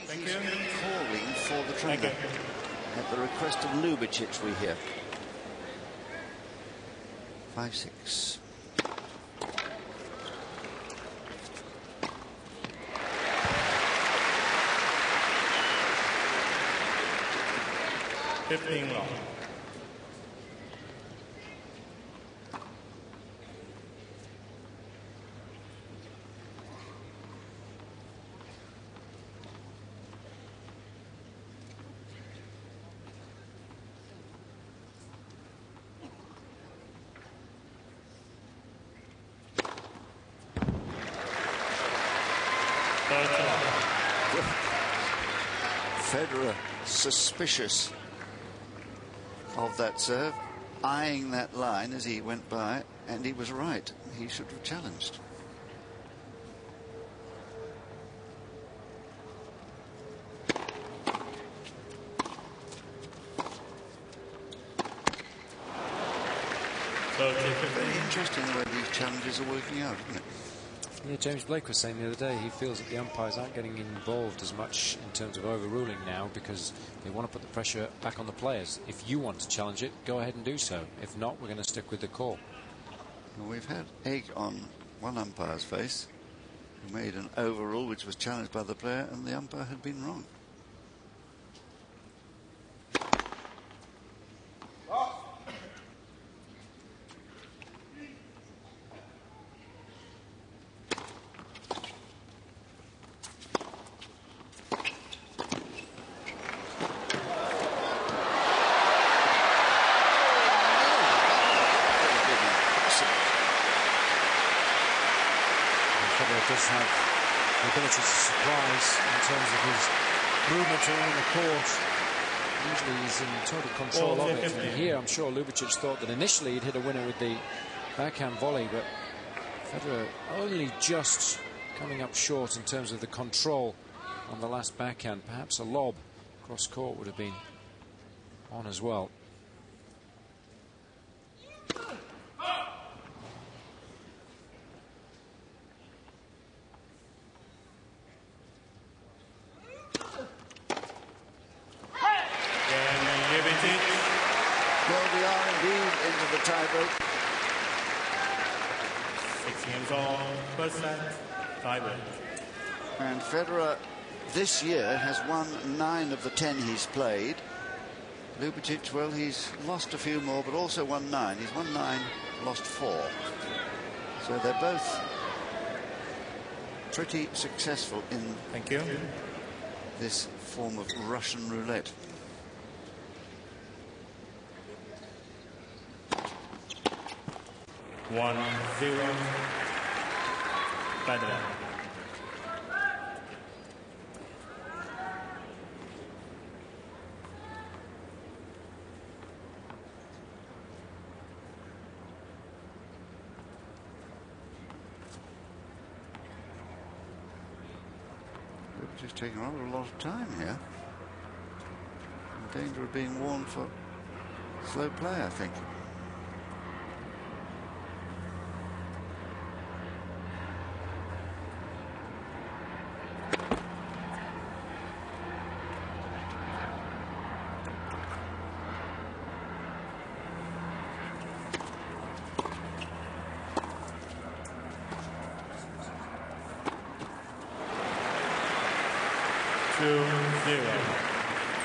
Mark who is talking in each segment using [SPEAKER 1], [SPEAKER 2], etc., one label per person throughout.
[SPEAKER 1] think he's calling for the trainer. At the request of Ljubicic, we hear. 5-6.
[SPEAKER 2] long.
[SPEAKER 1] Federer suspicious of that serve, eyeing that line as he went by, and he was right. He should have challenged. Very interesting the way these challenges are working out, isn't it?
[SPEAKER 3] Yeah, James Blake was saying the other day he feels that the umpires aren't getting involved as much in terms of overruling now because they want to put the pressure back on the players. If you want to challenge it, go ahead and do so. If not, we're going to stick with the call.
[SPEAKER 1] Well, we've had egg on one umpire's face who made an overrule which was challenged by the player, and the umpire had been wrong.
[SPEAKER 3] Does have the ability to surprise in terms of his movement around the court. Usually he's in total control of it. And here I'm sure Ljubicic thought that initially he'd hit a winner with the backhand volley, but Federer only just coming up short in terms of the control on the last backhand. Perhaps a lob cross court would have been on as well.
[SPEAKER 1] Well, we are indeed into the tiebreak.
[SPEAKER 2] 6 games all, first set, tiebreak.
[SPEAKER 1] And Federer this year has won 9 of the 10 he's played. Ljubicic, well, he's lost a few more, but also won 9. He's won 9, lost 4. So they're both pretty successful in this form of Russian roulette.
[SPEAKER 2] One, 0, Federer.
[SPEAKER 1] Just taking rather a lot of time here. In danger of being warned for slow play, I think.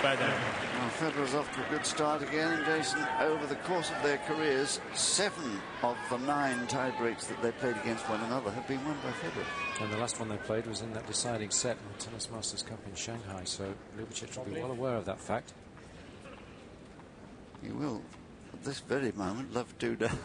[SPEAKER 1] Well, Federer's off to a good start again, and Jason, over the course of their careers, 7 of the 9 tie-breaks that they played against one another have been won by Federer.
[SPEAKER 3] And the last one they played was in that deciding set in the Tennis Masters Cup in Shanghai, so Ljubicic will be well aware of that fact.
[SPEAKER 1] He will, at this very moment, love 2 down.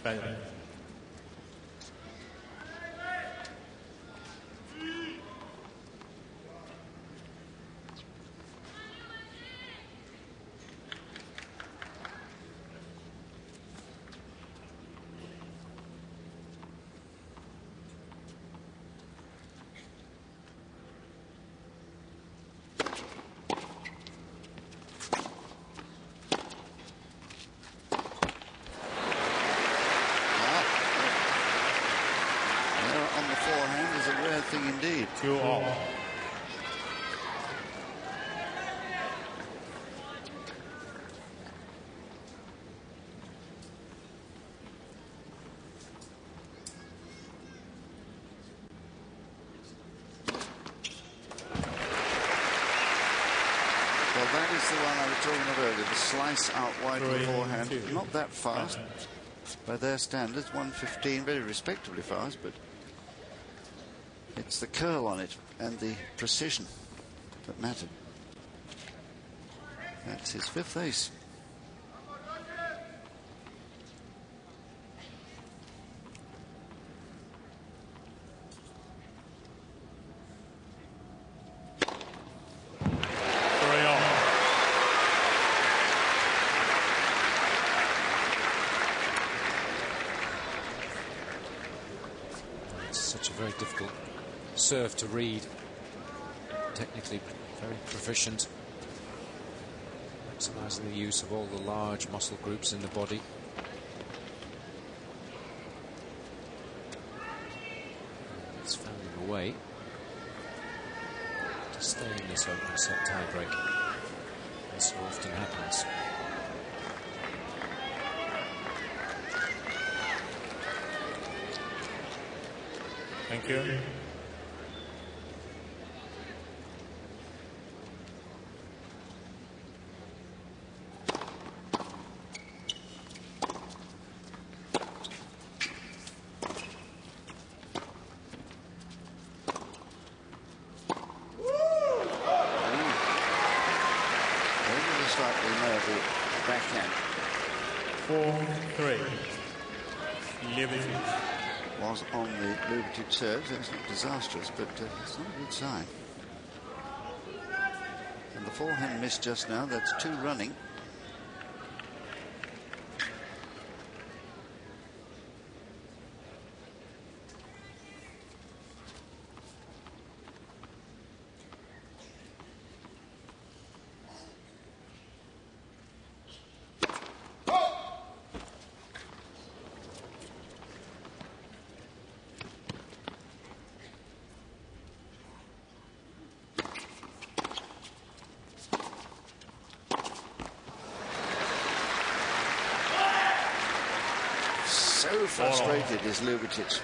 [SPEAKER 2] Federer.
[SPEAKER 1] Thing indeed.
[SPEAKER 2] 2-all.
[SPEAKER 1] Well, that is the one I was talking about earlier, the slice out wide with the forehand. Not that fast by their standards, 115, very respectably fast, but it's the curl on it and the precision that mattered. That's his 5th ace.
[SPEAKER 3] Such a very difficult serve to read. Technically very proficient, maximizing the use of all the large muscle groups in the body. It's found a way to stay in this open set tiebreak, as so often happens.
[SPEAKER 2] Thank you.
[SPEAKER 1] Slightly nervy backhand.
[SPEAKER 2] 4-3. Ljubicic.
[SPEAKER 1] Was on the Ljubicic serves. It's not disastrous, but it's not a good sign. And the forehand missed just now. That's 2 running. So frustrated is Ljubicic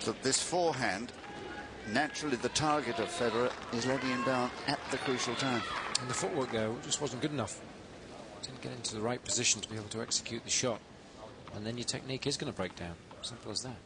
[SPEAKER 1] that this forehand, naturally the target of Federer, is letting him down at the crucial time.
[SPEAKER 3] And the footwork there just wasn't good enough. Didn't get into the right position to be able to execute the shot. And then your technique is going to break down. Simple as that.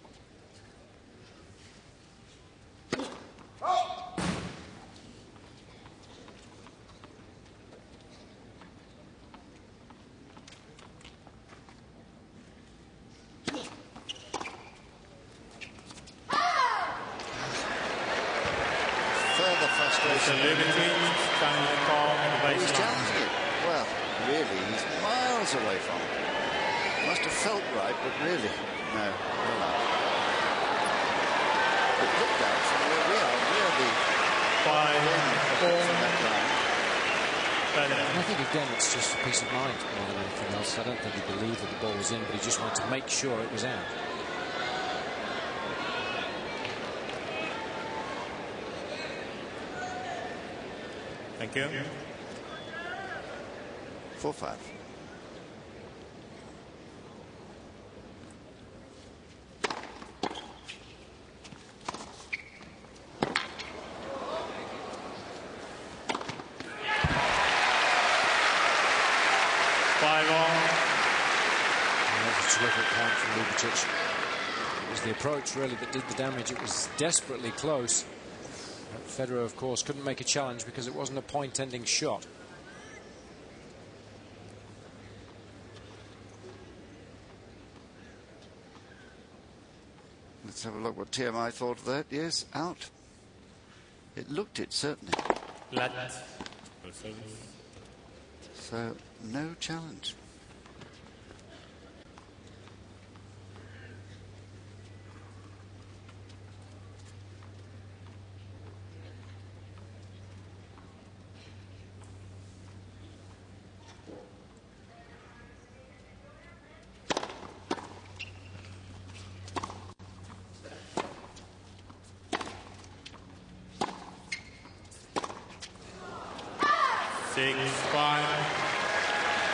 [SPEAKER 1] He's challenging it. Well, really, he's miles away from it. Must have felt right, but really, no. But look out from where we are. We're the
[SPEAKER 2] 5-4.
[SPEAKER 3] And I think, again, it's just a peace of mind more than anything else. I don't think he believed that the ball was in, but he just wanted to make sure it was out.
[SPEAKER 2] Thank you.
[SPEAKER 1] 4-5.
[SPEAKER 3] Terrific point from Ljubicic. It was the approach really that did the damage. It was desperately close. Federer, of course, couldn't make a challenge because it wasn't a point-ending shot.
[SPEAKER 1] Let's have a look what TMI thought of that. Yes, out. It looked it, certainly. So, no challenge.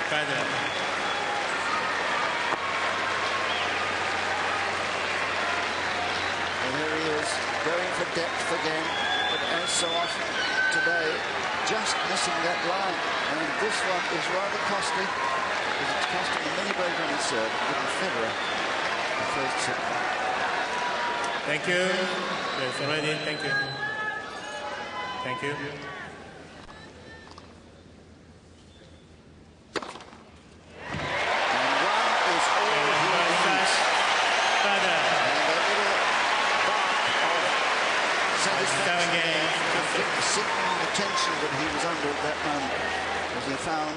[SPEAKER 2] Federer.
[SPEAKER 1] And here he is, going for depth again, but as so often today, just missing that line. And this one is rather costly, because it's costing a mini break on his serve, giving Federer the first set.
[SPEAKER 2] Thank you. Yes, ready. Thank you. Thank you.
[SPEAKER 1] That he was under at that moment, as he found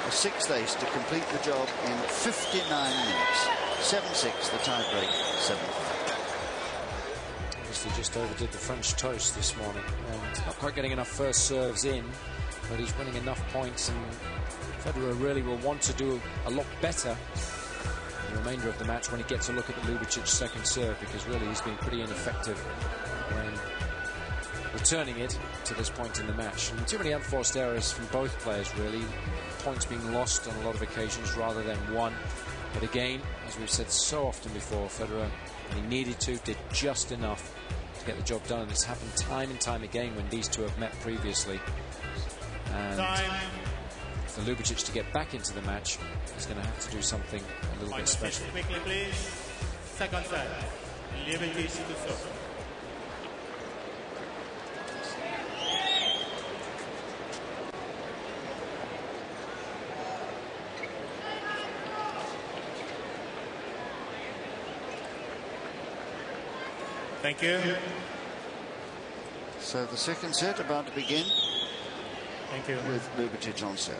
[SPEAKER 1] a sixth ace to complete the job in 59 minutes. 7-6, the tie-break, 7-5.
[SPEAKER 3] Obviously just overdid the French toast this morning, and not quite getting enough first serves in, but he's winning enough points, and Federer really will want to do a lot better in the remainder of the match when he gets a look at the Ljubicic second serve, because really he's been pretty ineffective when returning it to this point in the match. And too many unforced errors from both players, really. Points being lost on a lot of occasions rather than won. But again, as we've said so often before, Federer, when he needed to, did just enough to get the job done. And it's happened time and time again when these two have met previously. And for Ljubicic to get back into the match, he's going to have to do something a little bit special.
[SPEAKER 2] Quickly, please. Second set. Ljubicic to serve. Thank you.
[SPEAKER 1] So the second set about to begin.
[SPEAKER 2] Thank you.
[SPEAKER 1] With Ljubicic on serve.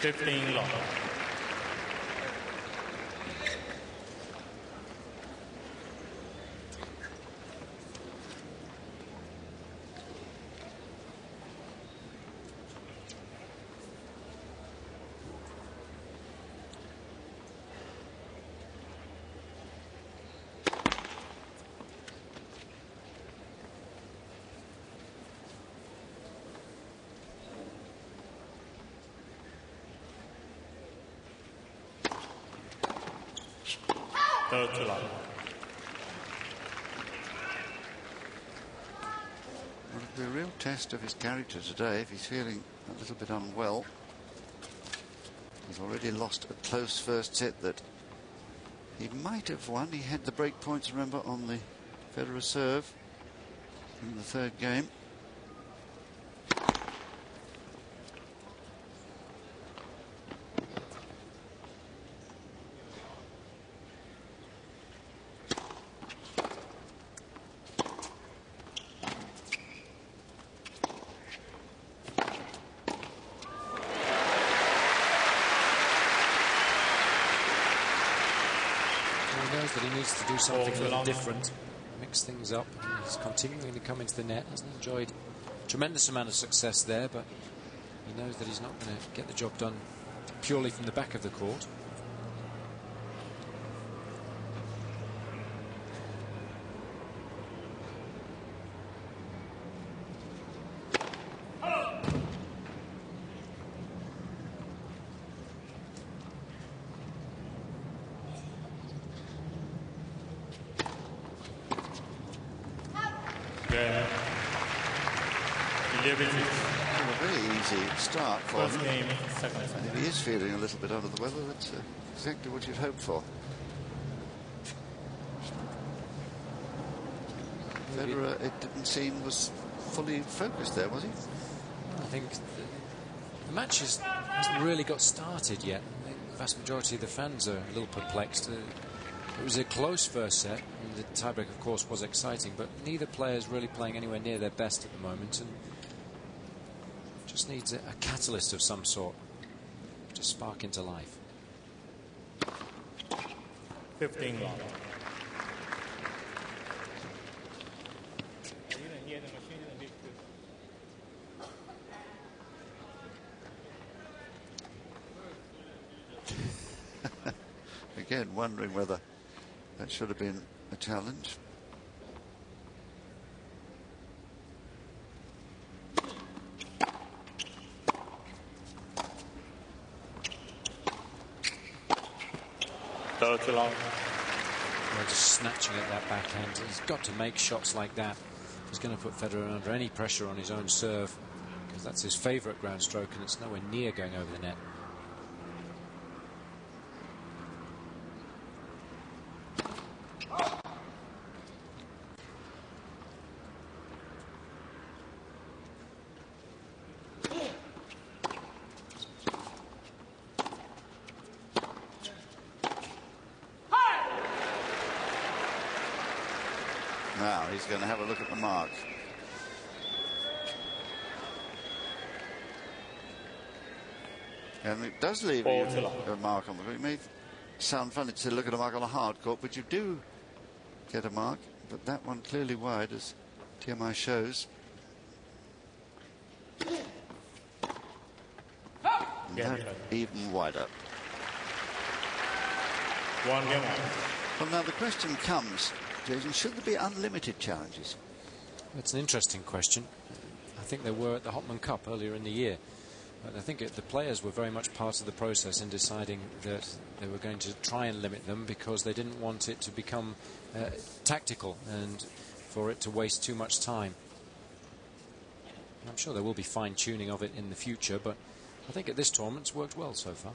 [SPEAKER 2] Long. Too long.
[SPEAKER 1] Well, it'll be a real test of his character today if he's feeling a little bit unwell. He's already lost a close first set that he might have won. He had the break points, remember, on the Federer serve in the third game.
[SPEAKER 3] That he needs to do something a little different, mix things up. He's continuing to come into the net. Hasn't enjoyed a tremendous amount of success there, but he knows that he's not going to get the job done purely from the back of the court.
[SPEAKER 1] A very easy start for him.
[SPEAKER 2] Game, second.
[SPEAKER 1] And if he is feeling a little bit under the weather, that's exactly what you'd hope for. Federer, it didn't seem, was fully focused there, was he?
[SPEAKER 3] think the match hasn't really got started yet. I think the vast majority of the fans are a little perplexed. It was a close first set, and the tiebreak, of course, was exciting, but neither player is really playing anywhere near their best at the moment, and just needs a catalyst of some sort to spark into life.
[SPEAKER 2] 15 love.
[SPEAKER 1] Again, wondering whether that should have been a challenge.
[SPEAKER 3] Well, just snatching at that backhand. He's got to make shots like that. He's going to put Federer under any pressure on his own serve, because that's his favourite ground stroke, and it's nowhere near going over the net.
[SPEAKER 1] Now he's going to have a look at the mark. And it does leave you a mark on the court. It may sound funny to look at a mark on a hard court, but you do get a mark. But that one clearly wide, as TMI shows. And that even wider.
[SPEAKER 2] One game.
[SPEAKER 1] Well, now the question comes, Jason, should there be unlimited challenges?
[SPEAKER 3] That's an interesting question. I think there were at the Hopman Cup earlier in the year. But I think the players were very much part of the process in deciding that they were going to try and limit them, because they didn't want it to become tactical and for it to waste too much time. I'm sure there will be fine-tuning of it in the future, but I think at this tournament it's worked well so far.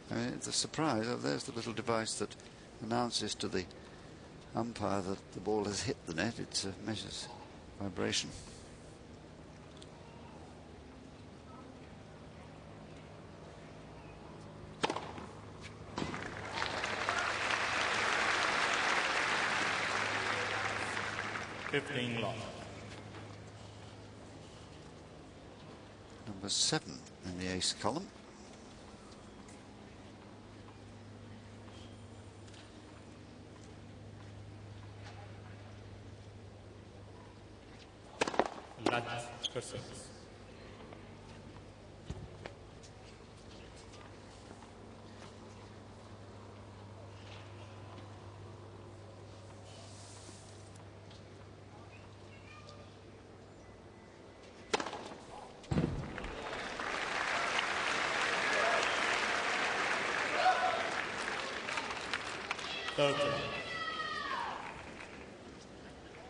[SPEAKER 1] It's a surprise. Oh, there's the little device that announces to the umpire that the ball has hit the net. It measures vibration. Number 7 in the ace column.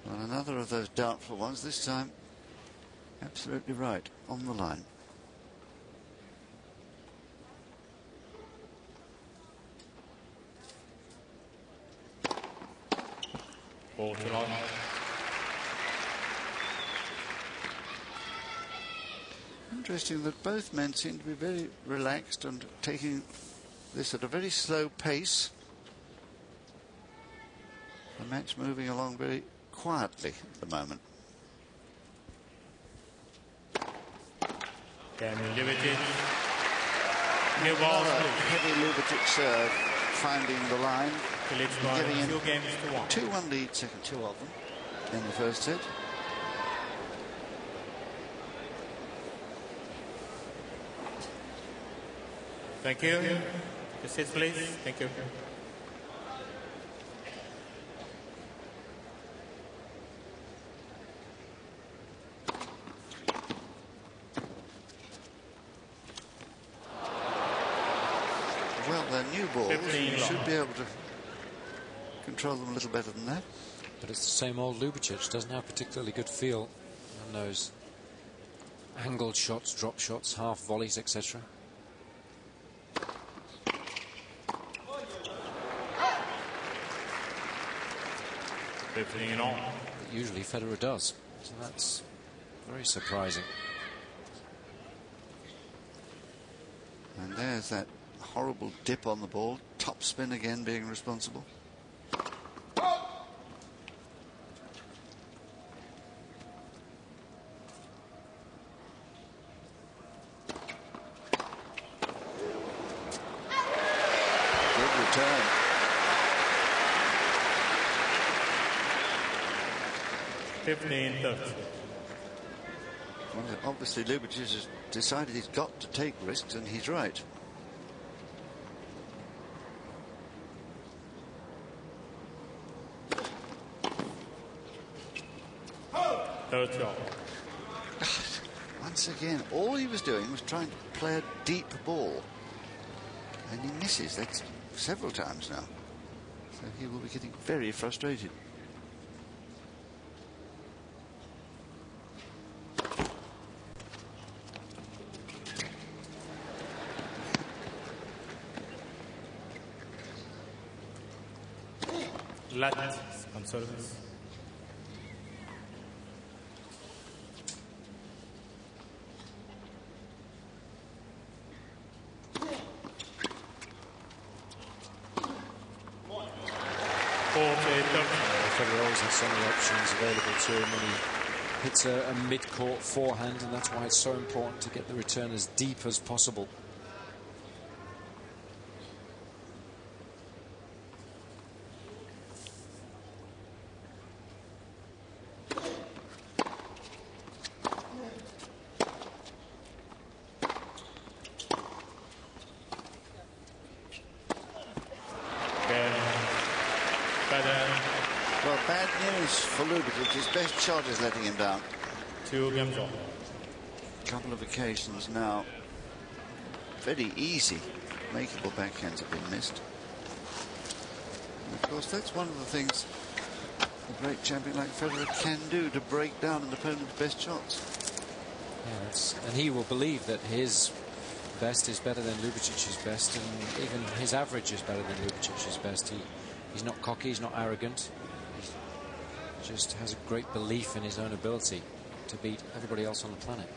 [SPEAKER 1] Well, another of those doubtful ones, this time absolutely right, on the line.
[SPEAKER 2] Ball to line.
[SPEAKER 1] Interesting that both men seem to be very relaxed and taking this at a very slow pace. The match moving along very quietly at the moment.
[SPEAKER 2] Ljubicic. New ball.
[SPEAKER 1] Heavy Ljubicic serve, finding the line. Giving him 2-1 lead, second two of them in the first set.
[SPEAKER 2] Thank you. Just sit, please. Thank you.
[SPEAKER 1] Well, they're new balls. You should be able to control them a little better than that.
[SPEAKER 3] But it's the same old Ljubicic. Doesn't have particularly good feel on those angled shots, drop shots, half volleys, etc.
[SPEAKER 2] 15 all.
[SPEAKER 3] That usually Federer does. So that's very surprising.
[SPEAKER 1] And there's that horrible dip on the ball. Top spin again being responsible. Good return. Well, obviously Ljubicic has decided he's got to take risks, and he's right. Once again, all he was doing was trying to play a deep ball, and he misses. That's several times now. So he will be getting very frustrated.
[SPEAKER 2] Lat on service.
[SPEAKER 3] Federer always has so many options available to him when he hits a mid-court forehand, and that's why it's so important to get the return as deep as possible.
[SPEAKER 1] Well, bad news for Ljubicic. His best shot is letting him down.
[SPEAKER 2] 2 games off.
[SPEAKER 1] A couple of occasions now. Very easy makeable backhands have been missed. And of course, that's one of the things a great champion like Federer can do, to break down an opponent's best shots.
[SPEAKER 3] Yeah, and he will believe that his best is better than Ljubicic's best, and even his average is better than Ljubicic's best. He's not cocky, he's not arrogant. He just has a great belief in his own ability to beat everybody else on the planet.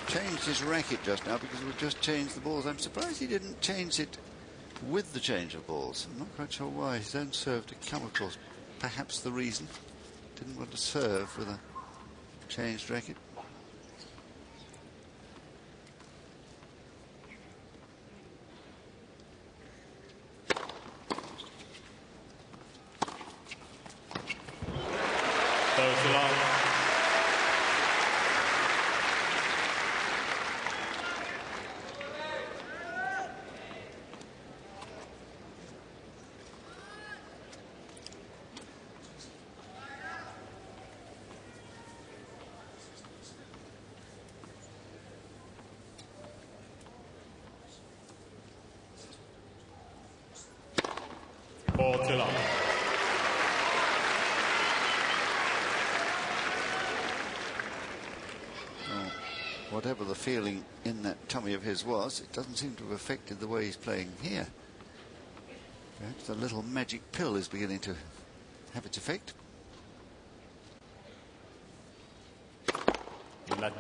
[SPEAKER 1] Changed his racket just now because we've just changed the balls. I'm surprised he didn't change it with the change of balls. I'm not quite sure why. His own serve to come, of course. Perhaps the reason. Didn't want to serve with a changed racket. Whatever the feeling in that tummy of his was, it doesn't seem to have affected the way he's playing here. Perhaps the little magic pill is beginning to have its effect. Well, that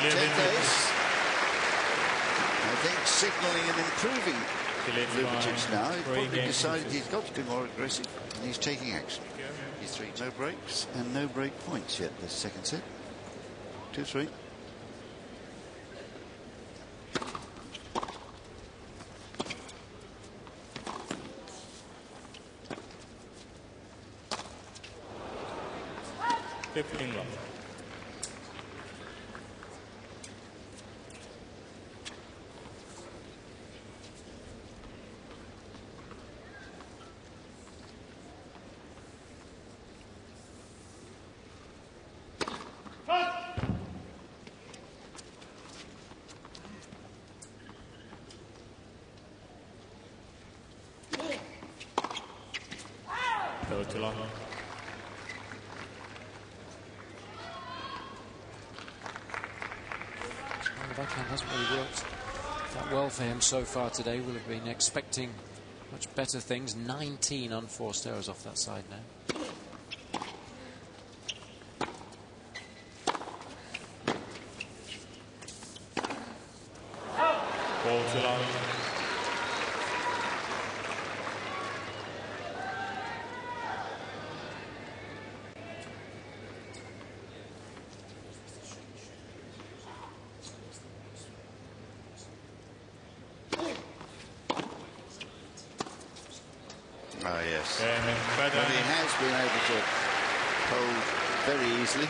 [SPEAKER 1] 10th ace, I think, signalling and improving Ljubicic now. He's probably decided he's got to be more aggressive, and he's taking action. He's 3, no breaks and no break points yet this second set. 2-3.
[SPEAKER 2] Portula.
[SPEAKER 3] Well, the backhand hasn't really worked that well for him so far today. We'll have been expecting much better things. 19 unforced errors off that side now.
[SPEAKER 2] Portula.
[SPEAKER 1] Ah, yes. But he has been able to hold very easily.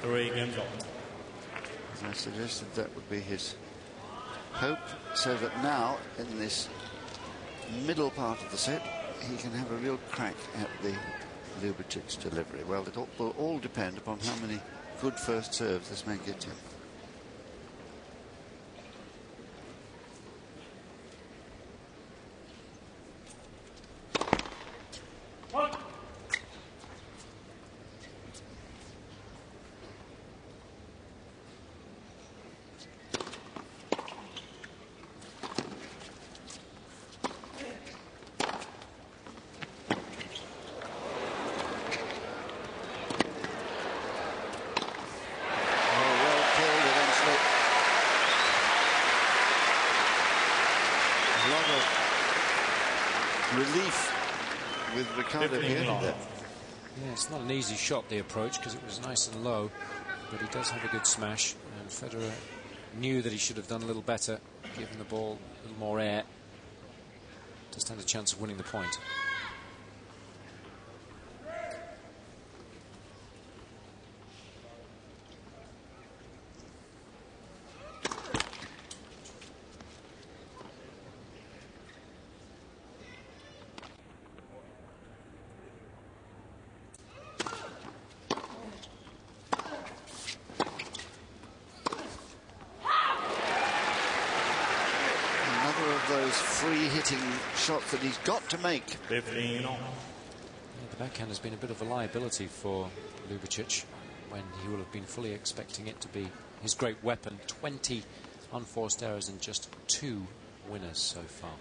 [SPEAKER 2] 3 games on.
[SPEAKER 1] As I suggested, that would be his hope, so that now, in this middle part of the set, he can have a real crack at the Ljubicic delivery. Well, it will all depend upon how many good first serves this man gets him. Relief with Ricardo here.
[SPEAKER 3] Yeah, it's not an easy shot, the approach, because it was nice and low, but he does have a good smash, and Federer knew that he should have done a little better, given the ball a little more air to stand a chance of winning the point.
[SPEAKER 1] Those free hitting shots that he's got to make.
[SPEAKER 2] 15 on.
[SPEAKER 3] Yeah, the backhand has been a bit of a liability for Ljubicic when he will have been fully expecting it to be his great weapon. 20 unforced errors and just 2 winners so far.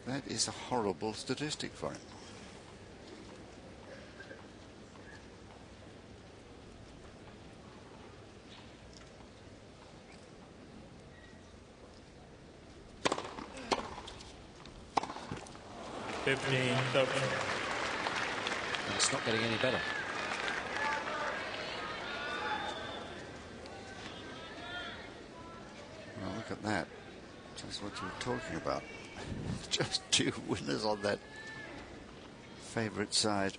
[SPEAKER 1] That is a horrible statistic for him.
[SPEAKER 3] And it's not getting any better.
[SPEAKER 1] Well, look at that. Just what you were talking about. Just 2 winners on that favourite side.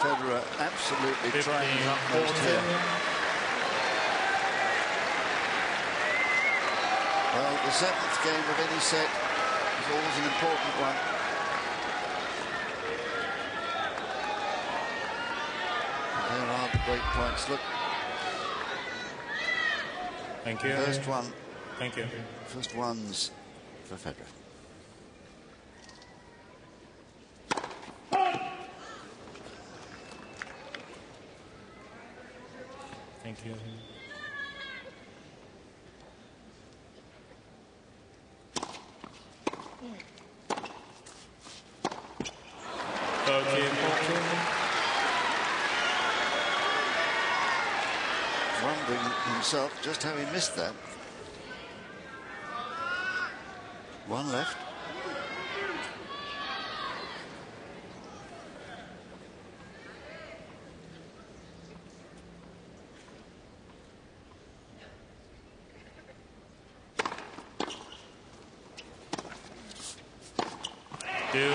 [SPEAKER 1] Federer absolutely trying his utmost here. Well, the 7th game of any set is always an important one. And there are the break points. Look.
[SPEAKER 2] Thank you.
[SPEAKER 1] First one.
[SPEAKER 2] Thank you.
[SPEAKER 1] First ones for Federer.
[SPEAKER 2] Thank you.
[SPEAKER 1] Wondering himself just how he missed that. 1 left.
[SPEAKER 3] It's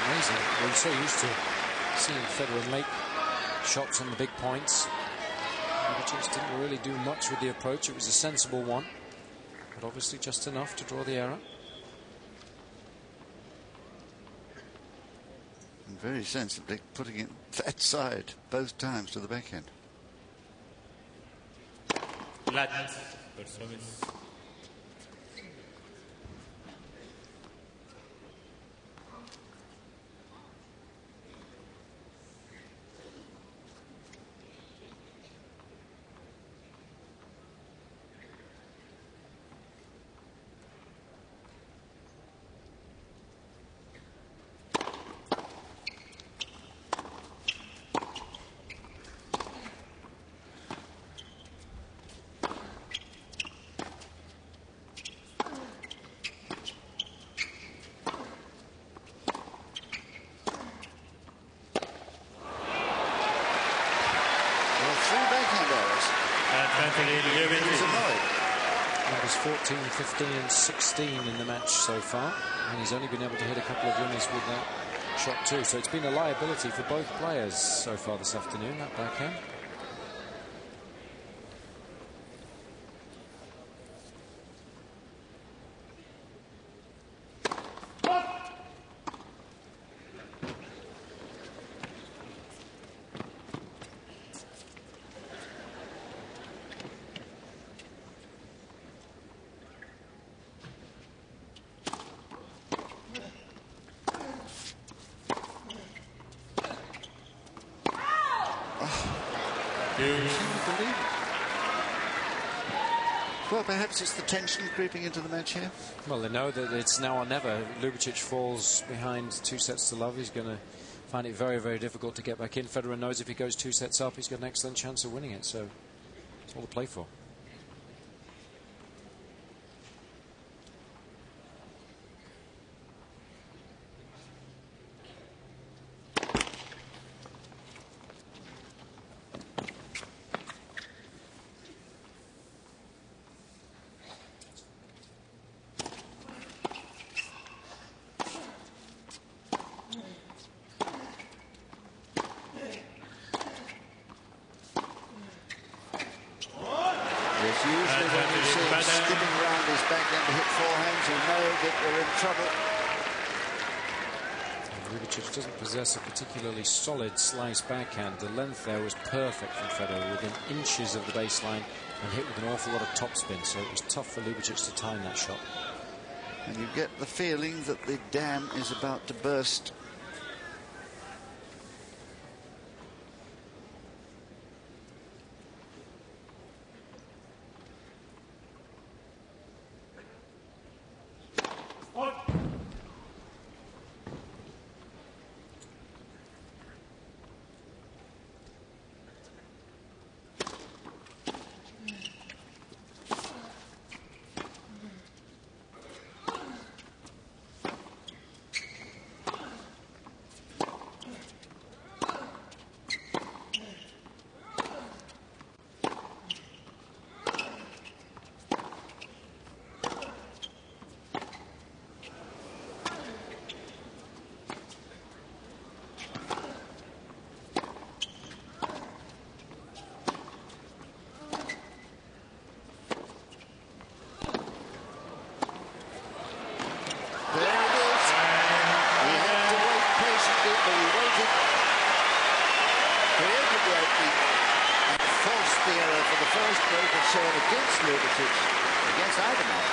[SPEAKER 3] amazing. We're so used to seeing Federer make shots on the big points. Ljubicic didn't really do much with the approach. It was a sensible one, but obviously just enough to draw the error.
[SPEAKER 1] And very sensibly putting it that side both times to the backhand.
[SPEAKER 2] Flat for service.
[SPEAKER 3] Numbers 14, 15 and 16 in the match so far, and he's only been able to hit a couple of winners with that shot too, so it's been a liability for both players so far this afternoon, that backhand.
[SPEAKER 1] Well, perhaps it's the tension creeping into the match here.
[SPEAKER 3] Well, they know that it's now or never. Ljubicic falls behind 2-0. He's going to find it very, very difficult to get back in. Federer knows if he goes 2 sets up, he's got an excellent chance of winning it. So it's all to play for.
[SPEAKER 1] Usually when you see him skipping around his backhand to hit forehands, you know that they're in trouble.
[SPEAKER 3] Ljubicic doesn't possess a particularly solid slice backhand. The length there was perfect from Federer, within inches of the baseline and hit with an awful lot of topspin, so it was tough for Ljubicic to time that shot.
[SPEAKER 1] And you get the feeling that the dam is about to burst. Against Ljubicic, against either man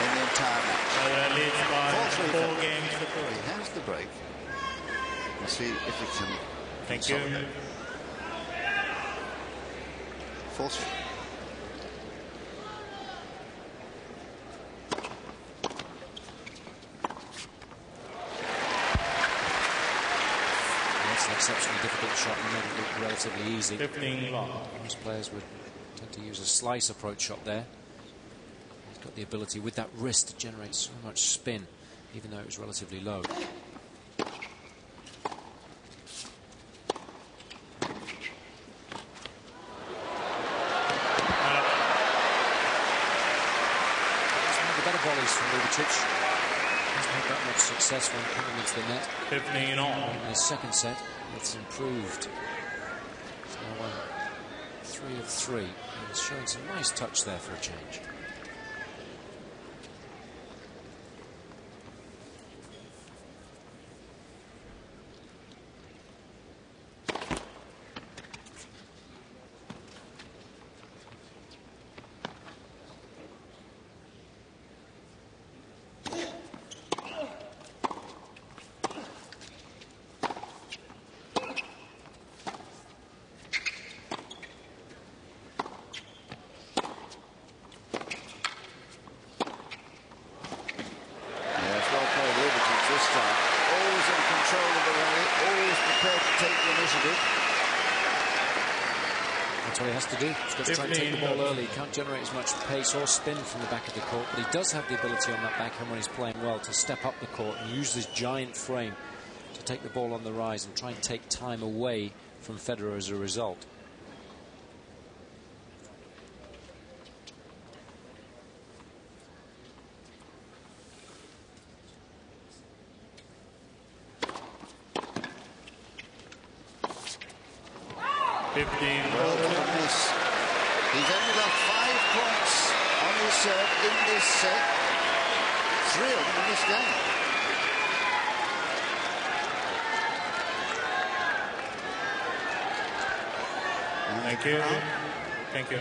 [SPEAKER 1] in the entire match.
[SPEAKER 2] Four games to go.
[SPEAKER 1] He has the break. We'll see if he can.
[SPEAKER 2] Thank you.
[SPEAKER 1] False.
[SPEAKER 3] That's an exceptionally difficult shot and made it look relatively easy.
[SPEAKER 2] 15 long.
[SPEAKER 3] Most players would tend to use a slice approach shot there. He's got the ability with that wrist to generate so much spin, even though it was relatively low. Volleys from Ljubicic. Hasn't had that much success when coming into the net.
[SPEAKER 2] 15 all.
[SPEAKER 3] In his second set, it's improved. It's now 3 of 3. He's showing some nice touch there for a change. That's what he has to do. He's got to try and take the ball early. He can't generate as much pace or spin from the back of the court, but he does have the ability on that backhand when he's playing well to step up the court and use this giant frame to take the ball on the rise and try and take time away from Federer as a result.
[SPEAKER 1] Well done, miss. He's only got 5 points on his serve in this set. 3 of them in this game.
[SPEAKER 2] Thank you. Thank you.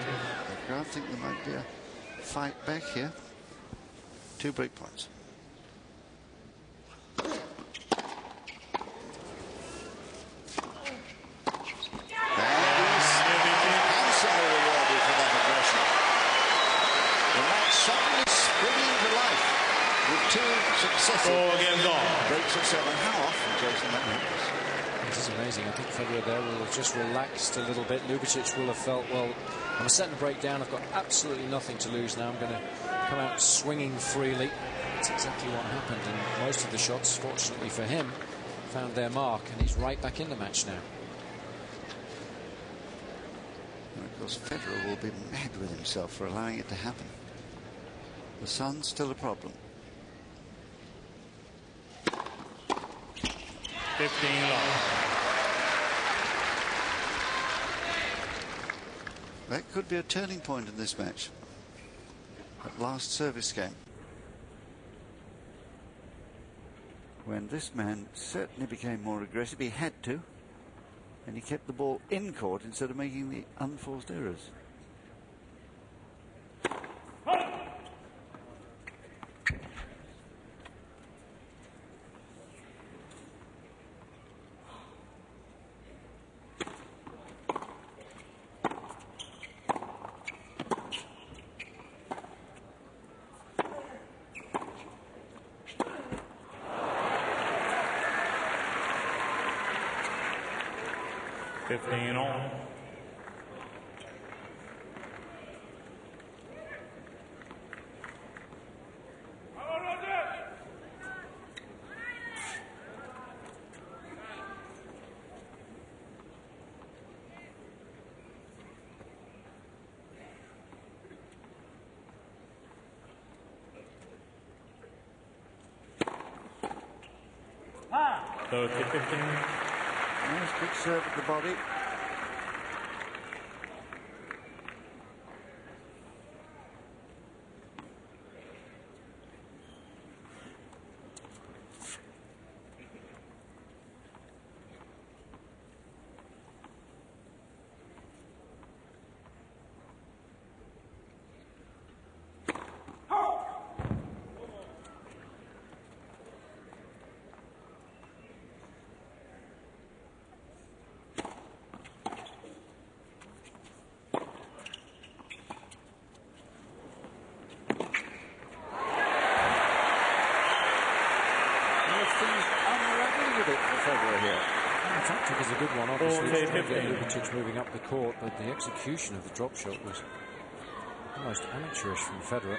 [SPEAKER 1] I think there might be a fight back here. 2 break points. Breaks of 7. How often, Jason, that happens?
[SPEAKER 3] This is amazing. I think Federer there will have just relaxed a little bit. Ljubicic will have felt, well, I'm setting a break down. I've got absolutely nothing to lose now. I'm going to come out swinging freely. That's exactly what happened. And most of the shots, fortunately for him, found their mark. And he's right back in the match now.
[SPEAKER 1] And of course, Federer will be mad with himself for allowing it to happen. The sun's still a problem.
[SPEAKER 2] 15 love.
[SPEAKER 1] That could be a turning point in this match. That last service game, when this man certainly became more aggressive. He had to, and he kept the ball in court instead of making the unforced errors.
[SPEAKER 2] So 15.
[SPEAKER 1] Nice big serve at the body.
[SPEAKER 3] Tactic is a good one, obviously. Ljubicic moving up the court, but the execution of the drop shot was almost amateurish from Federer.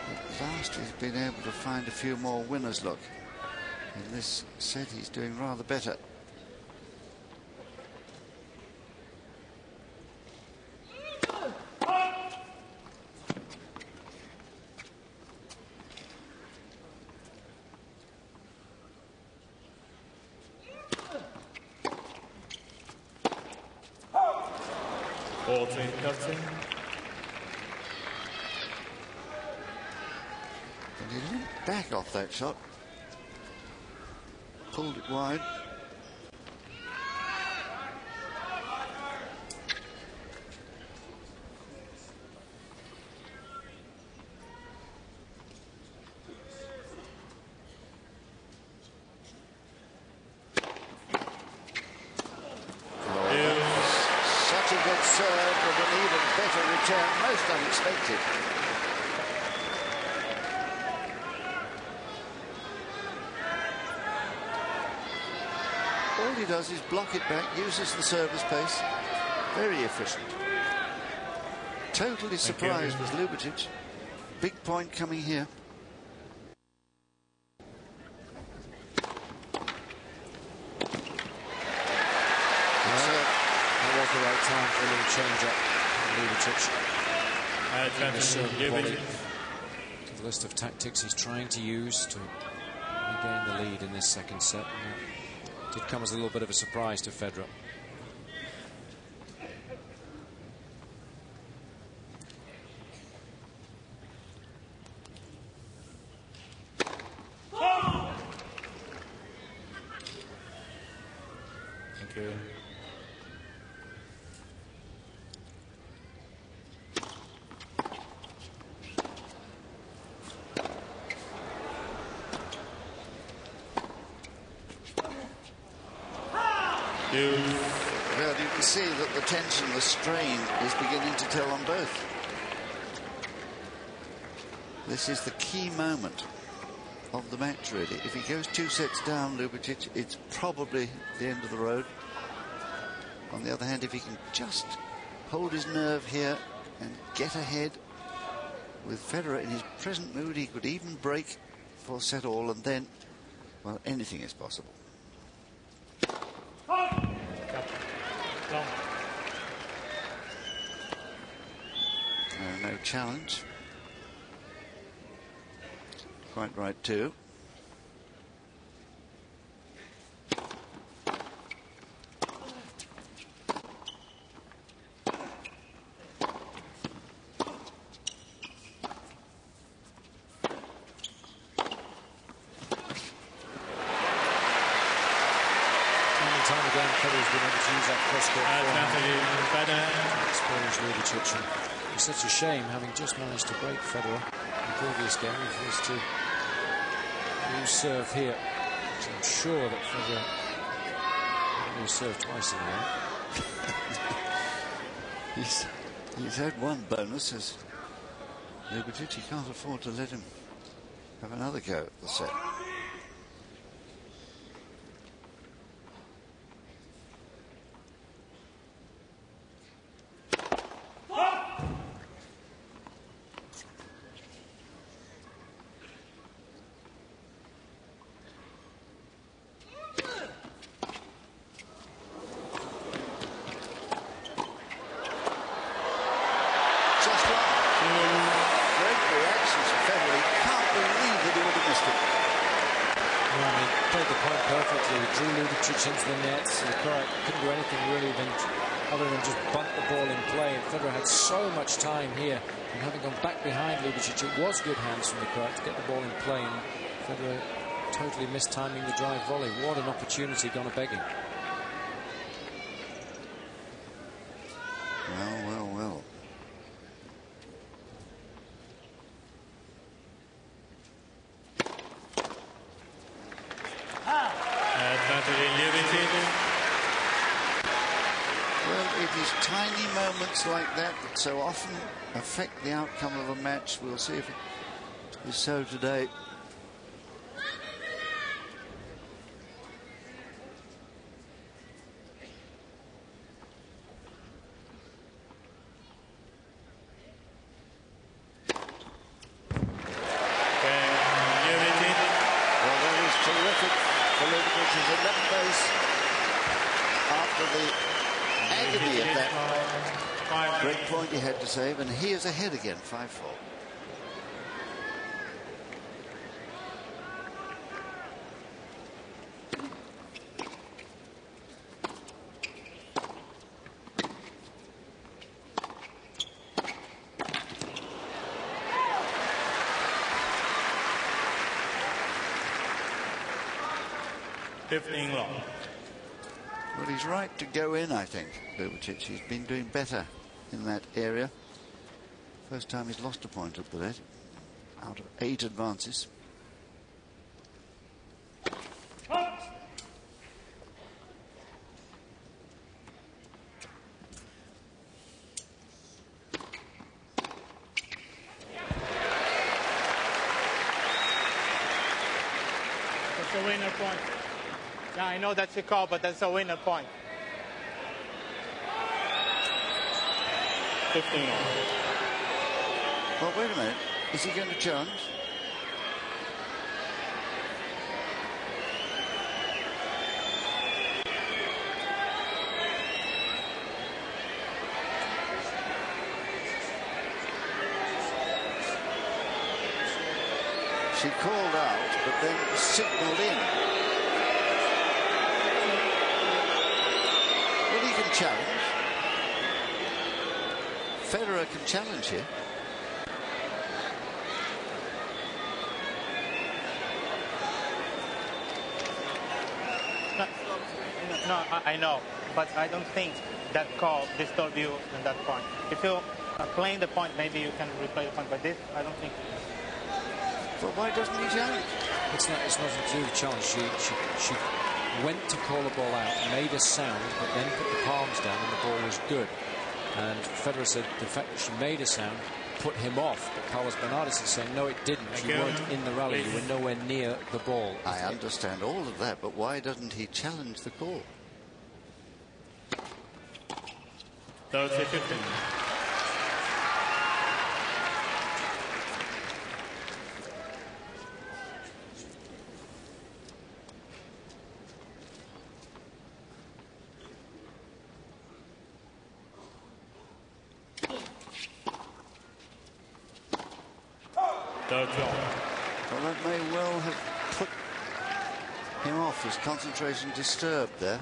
[SPEAKER 1] At last he's been able to find a few more winners, look. In this set he's doing rather better.
[SPEAKER 2] 14-13.
[SPEAKER 1] And he limped back off that shot. Pulled it wide. Serve with an even better return, most unexpected. All he does is block it back, uses the service pace. Very efficient. Totally surprised was Ljubicic. Big point coming here.
[SPEAKER 3] The right time for a little change up from Ljubicic. To the list of tactics he's trying to use to regain the lead in this second set. And that did come as a little bit of a surprise to Federer.
[SPEAKER 2] Thank you.
[SPEAKER 1] Well, you can see that the tension, the strain is beginning to tell on both. This is the key moment of the match, really. If he goes 2 sets down, Ljubicic, it's probably the end of the road. On the other hand, if he can just hold his nerve here and get ahead with Federer in his present mood, he could even break for set all, and then, well, anything is possible. No challenge. Quite right too.
[SPEAKER 3] Time again, Federer's been able to use that cross-court expose Ljubicic. It's such a shame, having just managed to break Federer in the previous game, he was to lose serve here. So I'm sure that Federer will lose serve twice in a row.
[SPEAKER 1] He's had one bonus as Ljubicic. He can't afford to let him have another go at the set.
[SPEAKER 3] Into the net, so the Croat couldn't do anything really other than just bunt the ball in play. And Federer had so much time here, and having gone back behind Ljubicic, it was good hands from the Croat to get the ball in play. And Federer totally mistiming the drive volley. What an opportunity gone a-begging.
[SPEAKER 1] Well. Well, it is tiny moments like that that so often affect the outcome of a match. We'll see if it is so today. He had to save, and he is ahead again, 5-4.
[SPEAKER 2] 15 long.
[SPEAKER 1] Well, he's right to go in, I think, Ljubicic. He's been doing better in that area. First time he's lost a point up to that, out of 8 advances.
[SPEAKER 4] That's a winner point. Yeah, I know that's a call, but that's a winner point.
[SPEAKER 2] 15 long.
[SPEAKER 1] Well, wait a minute. Is he going to challenge? She called out, but then signalled in. Well, he can challenge. Federer can challenge here.
[SPEAKER 4] No, I know, but I don't think that call disturbs you in that point. If you are playing the point, maybe you can replay the point, but this, I don't think.
[SPEAKER 1] Well, why doesn't he challenge?
[SPEAKER 3] It's nothing to do with challenge. She went to call the ball out, made a sound, but then put the palms down, and the ball was good. And Federer said the fact that she made a sound put him off. But Carlos Bernardes is saying, no, it didn't. You weren't in the rally. You were nowhere near the ball.
[SPEAKER 1] I understand all of that, but why doesn't he challenge the call?
[SPEAKER 2] 30-15.
[SPEAKER 1] Well, that may well have put him off, his concentration disturbed there.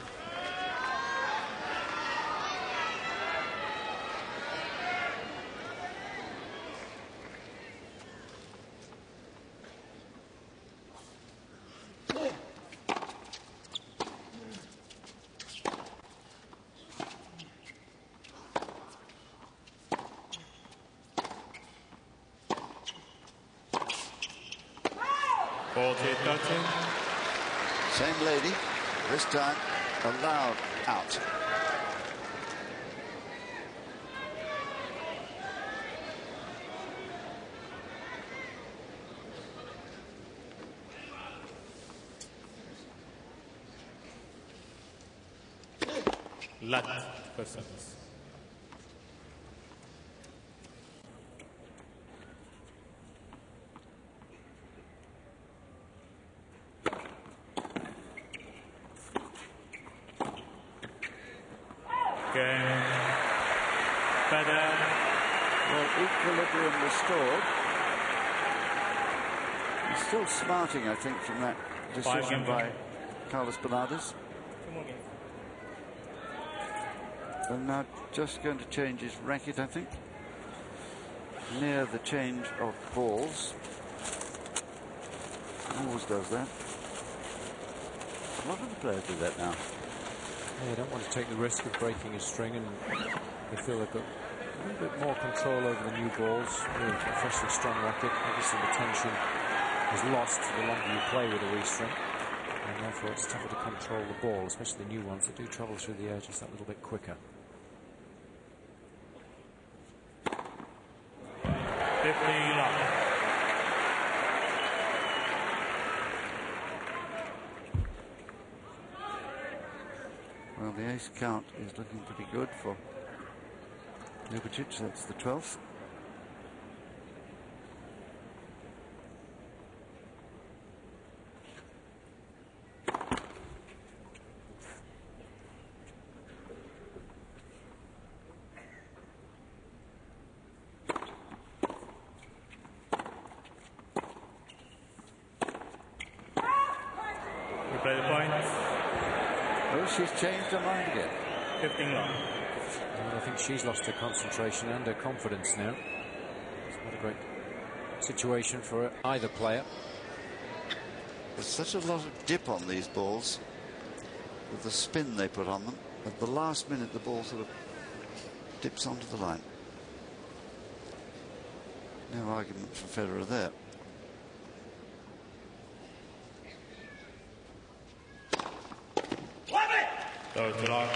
[SPEAKER 1] Same lady, this time allowed out.
[SPEAKER 2] Last persons. Federer.
[SPEAKER 1] Well, equilibrium restored. He's still smarting, I think, from that decision by Carlos Bernardes.
[SPEAKER 4] 2 more games.
[SPEAKER 1] And now just going to change his racket, I think. Near the change of balls. Always does that. A lot of the players do that now.
[SPEAKER 3] They don't want to take the risk of breaking a string, and they feel they've got a little bit more control over the new balls with a freshly strong racket. Obviously the tension is lost the longer you play with a restring, and therefore it's tougher to control the ball, especially the new ones that do travel through the air just that little bit quicker.
[SPEAKER 2] 15 long.
[SPEAKER 1] Well, the ace count is looking pretty good for Ljubicic. That's the 12th.
[SPEAKER 2] Replay the points.
[SPEAKER 1] Oh, she's changed her mind again.
[SPEAKER 2] 15 long.
[SPEAKER 3] And I think she's lost her concentration and her confidence now. It's not a great situation for either player.
[SPEAKER 1] There's such a lot of dip on these balls. with the spin they put on them. At the last minute, the ball sort of dips onto the line. No argument for Federer there.
[SPEAKER 2] Go to line.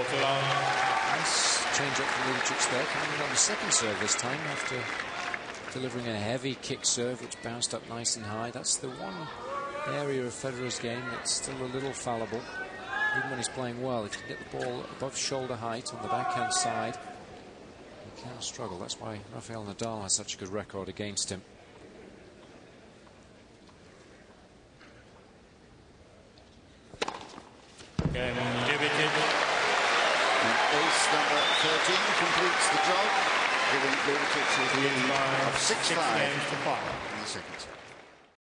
[SPEAKER 3] Nice change up from Ljubicic there, coming in on the second serve this time after delivering a heavy kick serve which bounced up nice and high. That's the one area of Federer's game that's still a little fallible, even when he's playing well. If you can get the ball above shoulder height on the backhand side, he can struggle. That's why Rafael Nadal has such a good record against him.
[SPEAKER 2] Game on Ljubicic.
[SPEAKER 1] Ace number 13 completes the job, giving Ljubicic his lead of 6-5
[SPEAKER 2] games to 5
[SPEAKER 1] in the second set.